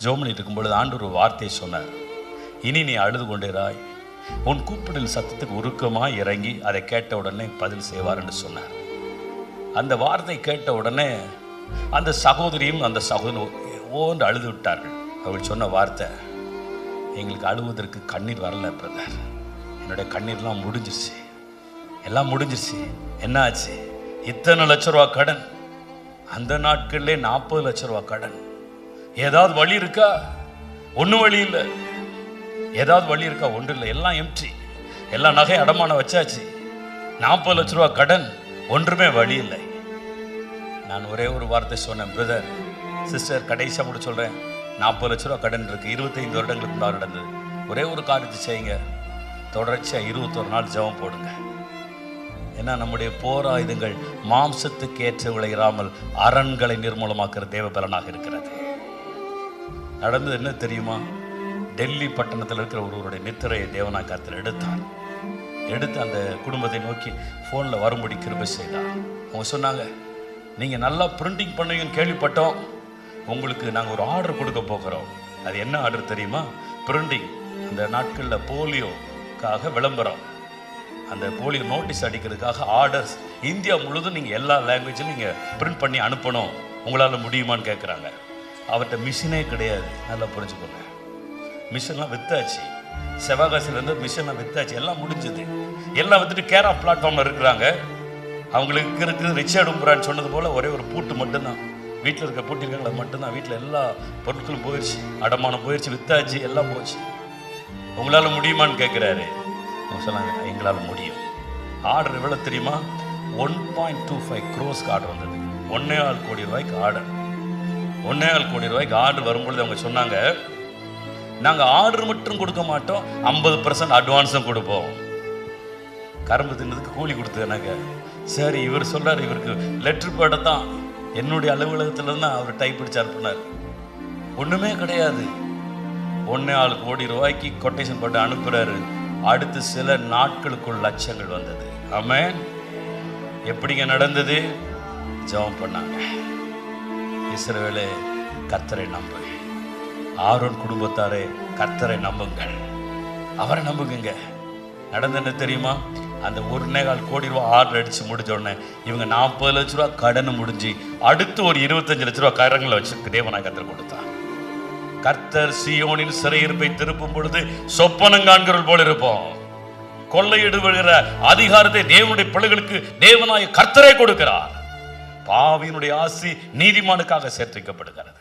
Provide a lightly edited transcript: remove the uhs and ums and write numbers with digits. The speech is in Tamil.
ஜெபம் பண்ணிட்டு இருக்கும் பொழுது ஆண்டவர் ஒரு வார்த்தையை சொன்னார். இனி நீ அழுது கொண்டிராய், உன் கூப்பிடல் சத்தத்துக்கு உருக்கமாக இறங்கி அதை கேட்ட உடனே பதில் செய்வார் என்று சொன்னார். அந்த வார்த்தை கேட்ட உடனே அந்த சகோதரியும் அந்த சகோதரன் ஓன்று அழுது விட்டார்கள். அவள் சொன்ன வார்த்தை, எங்களுக்கு அழுவதற்கு கண்ணீர் வரல பிரதர், என்னுடைய கண்ணீர்லாம் முடிஞ்சிருச்சு, எல்லாம் முடிஞ்சிருச்சு. என்ன ஆச்சு? இத்தனை லட்ச ரூபா கடன், அந்த நாட்கள்லே 40 லட்ச ரூபா கடன். ஏதாவது வழி இருக்கா? ஒன்றும் வழி இல்லை. ஏதாவது வழி இருக்கா? ஒன்றும் இல்லை. எல்லாம் எம்டி, எல்லா நகை அடமானம் வச்சாச்சு. 40 லட்ச ரூபா கடன், ஒன்றுமே வழி இல்லை. நான் ஒரே ஒரு வார்த்தை சொன்னேன், பிரதர் சிஸ்டர் கடைசியாக கூட சொல்கிறேன், 40 லட்ச ரூபா கடன் இருக்குது, 25 வருடங்களுக்கு முன்னாடி நடந்தது. ஒரே ஒரு காரியத்தை செய்யுங்க, தொடர்ச்சியாக 21 நாள் ஜெபம் போடுங்க. ஏன்னா நம்முடைய போராயுதங்கள் மாம்சத்துக்கு ஏற்ற விளையிறாமல் அரண்களை நிர்மூலமாக்குற தேவ பலனாக இருக்கிறது. நடந்தது என்ன தெரியுமா? டெல்லி பட்டணத்தில் இருக்கிற ஒருவருடைய நித்திரையை தேவனாய் கர்த்தர் எடுத்து அந்த குடும்பத்தை நோக்கி ஃபோனில் வரும்படி கிருபை செய்தார். அவங்க சொன்னாங்க, நீங்கள் நல்லா பிரிண்டிங் பண்ணுவீங்கன்னு கேள்விப்பட்டோம், உங்களுக்கு நாங்கள் ஒரு ஆர்டர் கொடுக்க போகிறோம். அது என்ன ஆர்டர் தெரியுமா? பிரிண்டிங். அந்த நாட்களில் போலியோக்காக விளம்பரம், அந்த போலியோ நோட்டீஸ் அடிக்கிறதுக்காக ஆர்டர்ஸ் இந்தியா முழுதும் நீங்கள் எல்லா லாங்குவேஜிலும் நீங்கள் பிரிண்ட் பண்ணி அனுப்பணும், உங்களால் முடியுமான்னு கேட்குறாங்க. அவர்கிட்ட மிஷினே கிடையாது. நல்லா புரிஞ்சுக்கோங்க, மிஷின்லாம் வித்தாச்சு, செவ்வாகாசிலேருந்து மிஷின்லாம் வித்தாச்சு, எல்லாம் முடிஞ்சது. எல்லாம் வித்துட்டு கேர் ஆஃப் பிளாட்ஃபார்மில் இருக்கிறாங்க. அவங்களுக்கு இருக்குது ரிச்சர்ட் உம்பரான்னு சொன்னது போல் ஒரே ஒரு பூட்டு மட்டும்தான் வீட்டில் இருக்க பூட்டிருக்காங்கள மட்டும்தான். வீட்டில் எல்லா பொருட்களும் போயிடுச்சு, அடமானம் போயிடுச்சு, வித்தாச்சு, எல்லாம் போச்சு. உங்களால் முடியுமான்னு கேட்குறாரு. அவங்க சொன்னாங்க, எங்களால் முடியும். ஆர்டர் எவ்வளோ தெரியுமா? 1.25 crores ஆர்டர் வந்தது. 1.25 கோடி ரூபாய்க்கு ஆர்டர். 1.25 கோடி ரூபாய்க்கு ஆர்டர் வரும்பொழுது அவங்க சொன்னாங்க, நாங்கள் ஆர்டர் மட்டும் கொடுக்க மாட்டோம், 50% அட்வான்ஸும் கொடுப்போம். கரும்பு தின்னதுக்கு கூலி கொடுத்ததுனாங்க. சரி, இவர் சொல்கிறார், இவருக்கு லெட்ரு பேடை தான் என்னுடைய அலுவலகத்தில் தான் அவர் டைப் பிடிச்சு அனுப்புனார். ஒன்றுமே கிடையாது. 1.25 கோடி ரூபாய்க்கு கொட்டேஷன் போட்டு அனுப்புகிறாரு. அடுத்து சில நாட்களுக்குள் லட்சங்கள் வந்தது. ஆமென். எப்படிங்க நடந்தது? ஜெபம் பண்ணாங்க. இஸ்ரவேலே, கர்த்தரை நம்பு. ஆரோன் குடும்பத்தாரே, கர்த்தரை நம்புங்கள், அவரை நம்புங்க. நடந்தது என்ன தெரியுமா? அந்த 1.25 கோடி ரூபா ஆர்டர் அடித்து முடிஞ்ச உடனே இவங்க 40 லட்ச ரூபா கடன் முடிஞ்சு அடுத்து ஒரு 25 லட்ச ரூபா கரங்களை வச்சு தேவனாய் கர்த்தர் கொடுத்தார். கர்த்தர் சீயோனின் சிறையிருப்பை திருப்பும் பொழுது சொப்பனம் காண்கிறவர்கள் போல இருப்போம். கொள்ளையிடுகிற அதிகாரத்தை தேவனுடைய பிள்ளைகளுக்கு தேவனாய் கர்த்தரே கொடுக்கிறார். பாவியினுடைய ஆசி நீதிமானுக்காக சேர்த்து வைக்கப்படுகிறது.